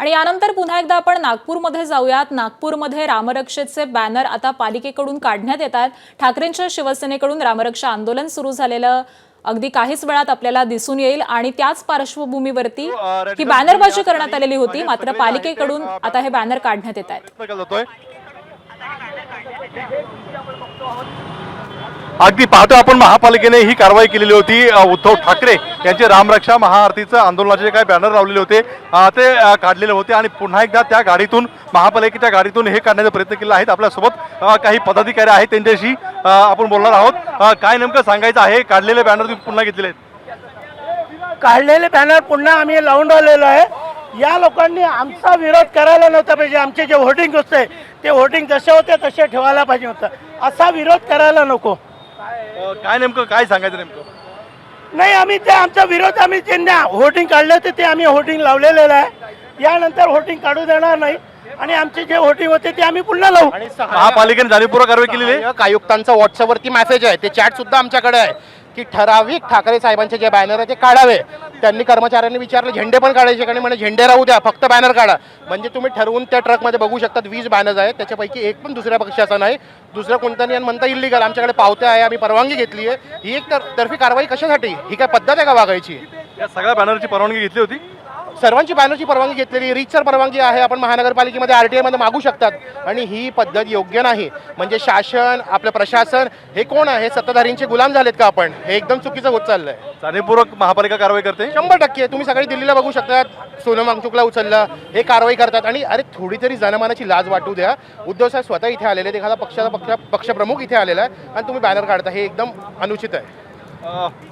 आणि यानंतर पुन्हा एकदा आपण नागपूरमध्ये जाऊयात। नागपूरमध्ये रामरक्षेचे बॅनर आता पालिकेकडून काढण्यात येतात। ठाकरेंच्या शिवसेनेकडून रामरक्षा आंदोलन सुरू झालेलं अगदी काहीच वेळात आपल्याला दिसून येईल आणि त्याच पार्श्वभूमीवरती ही बॅनरबाजी करण्यात आलेली होती। मात्र पालिकेकडून आता हे बॅनर काढण्यात येत आहेत। अगदी पाहतो आपण महापालिकेने ही कारवाई केलेली होती। उद्धव ठाकरे यांचे रामरक्षा महाआरतीचं आंदोलनाचे काही बॅनर लावलेले होते ते काढलेले होते आणि पुन्हा एकदा त्या गाडीतून महापालिकेच्या गाडीतून हे काढण्याचा प्रयत्न केला आहे। आपल्यासोबत काही पदाधिकारी आहेत, त्यांच्याशी आपण बोलणार आहोत। काय नेमकं सांगायचं आहे? काढलेले बॅनर तुम्ही पुन्हा घेतलेले आहेत? काढलेले बॅनर पुन्हा आम्ही लावून राहिलेलो आहे। या लोकांनी आमचा विरोध करायला नव्हता पाहिजे। आमचे जे होर्डिंग होते ते होर्डिंग जसे होते तसे ठेवायला पाहिजे होतं। असा विरोध करायला नको। काय नेमकं काय सांगायचं नेमकं? नाही, आम्ही ते आमचा विरोध आम्ही ज्यांना होर्डिंग काढले होते ते आम्ही होर्डिंग लावलेलं आहे। यानंतर होर्डिंग काढू देणार नाही आणि आमचे जे होर्डिंग होते ते आम्ही पुन्हा लावू। महापालिकेने जाणीवपूर्वक कारवाई केलेली आहे। आयुक्तांचा व्हॉट्सअपवरती मेसेज आहे, ते चॅट सुद्धा आमच्याकडे आहे की ठराविक ठाकरे साहेबांचे जे बॅनर आहे ते काढावे। त्यांनी कर्मचाऱ्यांनी विचारलं झेंडे पण काढायचे का? म्हणजे झेंडे राहू द्या, फक्त बॅनर काढा। म्हणजे तुम्ही ठरवून त्या ट्रकमध्ये बघू शकतात 20 बॅनर्स आहेत, त्याच्यापैकी एक पण दुसऱ्या पक्षाचा नाही, दुसरं कोणता नाही म्हणता इल्लीगल। आमच्याकडे पावत्या आहे, आम्ही परवानगी घेतली आहे। ही एक तर्फी कारवाई कशासाठी? ही काय पद्धत आहे का वागायची? या सगळ्या बॅनरची परवानगी घेतली होती? सर्वांची बॅनरची परवानगी घेतलेली, रीचर परवानगी आहे, आपण महानगरपालिकेमध्ये RTI मध्ये मागू शकतात। आणि ही पद्धत योग्य नाही। म्हणजे शासन, आपलं प्रशासन हे कोण आहे? सत्ताधारींचे गुलाम झालेत का आपण? हे एकदम चुकीचं होत चाललंय। जाणीवपूर्वक महापालिका कारवाई करते 100%। तुम्ही सगळे दिल्लीला बघू शकतात, सोनम वांगचुकला उचलला, हे कारवाई करतात। आणि अरे थोडी तरी जनमानाची लाज वाटू द्या। उद्धव साहेब स्वतः इथे आलेले आहेत, एखादा पक्षप्रमुख इथे आलेला आहे आणि तुम्ही बॅनर काढता, हे एकदम अनुचित आहे।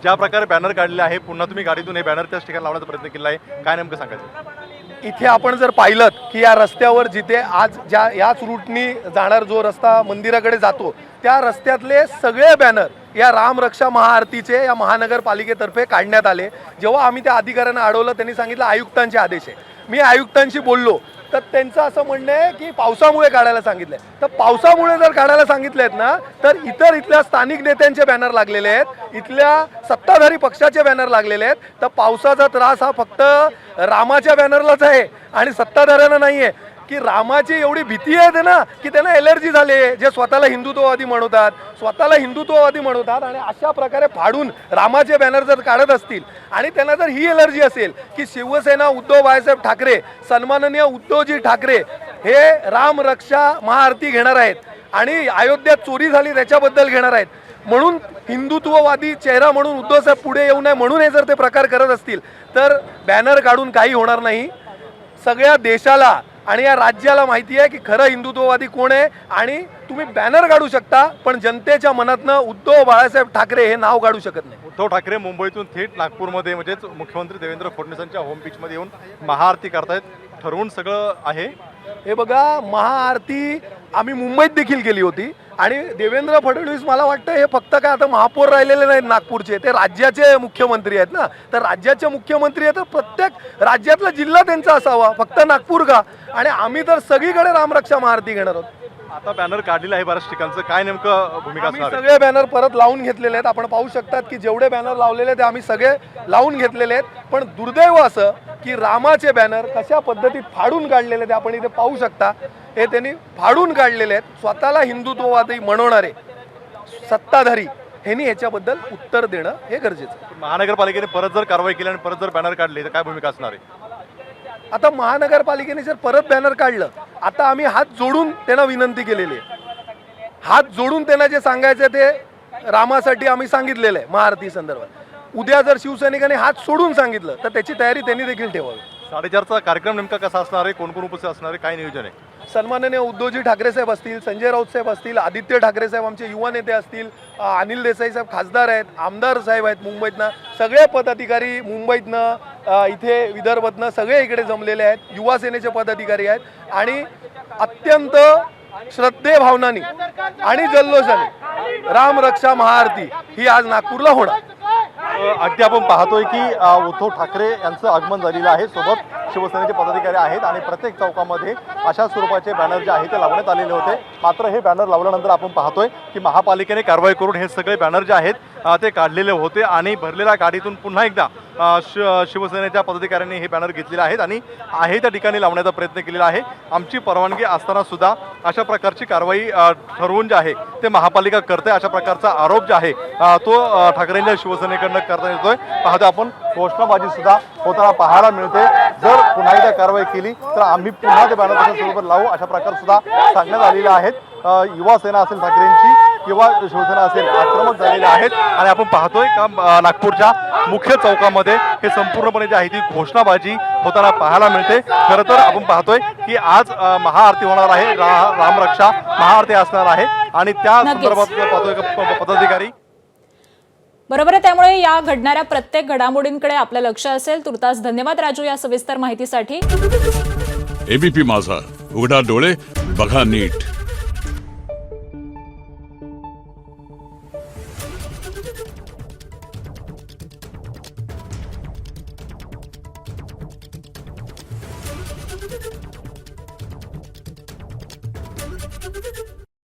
ज्या प्रकारे बॅनर काढले आहे, पुन्हा तुम्ही गाडीतून हे बॅनर त्याच ठिकाणी लावण्याचा प्रयत्न केला आहे, काय नेमकं सांगायचं? इथे आपण जर पाहिलं की या रस्त्यावर जिथे आज याच रूटनी जाणार जो रस्ता मंदिराकडे जातो, त्या रस्त्यातले सगळे बॅनर या रामरक्षा महाआरतीचे या महानगरपालिकेतर्फे काढण्यात आले। जेव्हा आम्ही त्या अधिकाऱ्यांना अडवलं, त्यांनी सांगितलं आयुक्तांचे आदेश आहे। मी आयुक्तांशी बोललो तर त्यांचं असं म्हणणं आहे की पावसामुळे काढायला सांगितलंय। तर पावसामुळे जर काढायला सांगितले आहेत ना, तर इथल्या स्थानिक नेत्यांचे बॅनर लागलेले आहेत, इथल्या सत्ताधारी पक्षाचे बॅनर लागलेले आहेत। तर पावसाचा त्रास हा फक्त रामाच्या बॅनरलाच आहे आणि सत्ताधाऱ्यांना नाही आहे। की रामाची एवढी भीती आहे ना की त्यांना एलर्जी झाली आहे, जे स्वतःला हिंदुत्ववादी म्हणतात आणि अशा प्रकारे फाडून रामाचे बॅनर जर काढत असतील आणि त्यांना जर ही एलर्जी असेल की शिवसेना उद्धव बाळासाहेब ठाकरे, सन्माननीय उद्धवजी ठाकरे हे रामरक्षा महाआरती घेणार आहेत आणि अयोध्येत चोरी झाली त्याच्याबद्दल घेणार आहेत, म्हणून हिंदुत्ववादी चेहरा म्हणून उद्धव साहेब पुढे येऊ नये म्हणून हे जर ते प्रकार करत असतील तर बॅनर काढून काही होणार नाही। सगळ्या देशाला आणि या राज्याला माहिती आहे की खरं हिंदुत्ववादी कोण आहे। आणि तुम्ही बॅनर काढू शकता पण जनतेच्या मनातनं उद्धव बाळासाहेब ठाकरे हे नाव काढू शकत नाही। उद्धव ठाकरे मुंबईतून थेट नागपूरमध्ये म्हणजेच मुख्यमंत्री देवेंद्र फडणवीसांच्या होम पिचमध्ये येऊन महाआरती करतायत, ठरवून सगळं आहे। हे बघा, महाआरती आम्ही मुंबईत देखील केली होती आणि देवेंद्र फडणवीस मला वाटतं हे फक्त काय आता महापौर राहिलेले नाहीत नागपूरचे, ते राज्याचे मुख्यमंत्री आहेत ना। तर राज्याचे मुख्यमंत्री आहेत तर प्रत्येक राज्यातला जिल्हा त्यांचा असावा, फक्त नागपूर का? आणि आम्ही तर सगळीकडे रामरक्षा महाआरती घेणार आहोत। आता बॅनर काढलेलं आहे बऱ्याच ठिकाणचं, काय नेमकं भूमिका आम्ही असणार? सगळे बॅनर परत लावून घेतलेले आहेत। आपण पाहू शकतात की जेवढे बॅनर लावलेले ते आम्ही सगळे लावून घेतलेले आहेत। पण दुर्दैव असं की रामाचे बॅनर कशा पद्धतीत फाडून काढलेले ते आपण इथे पाहू शकता। हे त्यांनी फाडून काढलेले आहेत। स्वतःला हिंदुत्ववादी म्हणवणारे सत्ताधारी ह्यांनी ह्याच्याबद्दल उत्तर देणं हे गरजेचं आहे। महानगरपालिकेने परत जर कारवाई केली आणि परत जर बॅनर काढले तर काय भूमिका असणार आहे? आता महानगरपालिकेने जर परत बॅनर काढलं, आता आम्ही हात जोडून त्यांना विनंती केलेली आहे। हात जोडून त्यांना जे सांगायचं ते रामासाठी आम्ही सांगितलेलं आहे महाआरती संदर्भात। उद्या जर शिवसैनिकांनी हात सोडून सांगितलं तर त्याची तयारी त्यांनी देखील ठेवावी। 4:30चा कार्यक्रम नेमका कसा असणार आहे, कोण कोण उपस्थित असणार आहे, काय नियोजन आहे? सन्माननीय उद्धवजी ठाकरे साहेब असतील, संजय राऊत साहेब असतील, आदित्य ठाकरे साहेब आमचे युवा नेते असतील, अनिल देसाई साहेब खासदार आहेत, आमदार साहेब आहेत मुंबईतनं, सगळे पदाधिकारी मुंबईतनं इथे विदर्भातनं सगळे इकडे जमलेले आहेत, युवा सेनेचे पदाधिकारी आहेत आणि अत्यंत श्रद्धे भावनांनी आणि जल्लोषाने रामरक्षा महाआरती ही आज नागपूरला होणार। अगदी आपण पाहतोय की उद्धव ठाकरे यांचं आगमन झालेलं आहे, सोबत शिवसेनेचे पदाधिकारी आहेत आणि प्रत्येक चौकामध्ये अशा स्वरूपाचे बॅनर जे आहेत ते लावण्यात आलेले होते. मात्र हे बॅनर लावल्यानंतर आपण पाहतोय की महापालिकेने कारवाई करून हे सगळे बॅनर जे आहेत ते काढलेले होते आणि भरलेल्या गाडीतून पुन्हा एकदा शिवसेनेच्या पदाधिकाऱ्यांनी हे बॅनर घेतलेले आहेत आणि आहे त्या ठिकाणी लावण्याचा प्रयत्न केलेला आहे. आमची परवानगी असताना सुद्धा अशा प्रकारची कारवाई ठरवून जे आहे ते महापालिका करते अशा प्रकारचा आरोप जे आहे तो ठाकरेंच्या शिवसेनेकडनं करता येतोय. पाहतो आपण घोषणाबाजी सुद्धा होताना पाहायला मिळते. जर पुन्हा एकदा कारवाई केली तर आम्ही पुन्हा ते बॅनर तशा स्वरूपात लावू अशा प्रकार सुद्धा सांगण्यात आलेले आहेत. युवा सेना असेल ठाकरेंची किंवा शिवसेना असेल आक्रमक झालेले आहेत आणि आपण पाहतोय का नागपूरच्या मुख्य चौकामध्ये हे संपूर्णपणे जे आहे ती घोषणाबाजी होताना पाहायला मिळते. खरं तर आपण पाहतोय की आज महाआरती होणार आहे, रामरक्षा महाआरती असणार आहे आणि त्या नक्कीच. संदर्भात पाहतोय पदाधिकारी. बरोबर आहे, त्यामुळे या घडणाऱ्या प्रत्येक घडामोडींकडे आपलं लक्ष असेल. तुर्तास धन्यवाद राजू या सविस्तर माहितीसाठी. एबीपी माझा, उघडा डोळे बघा नीट.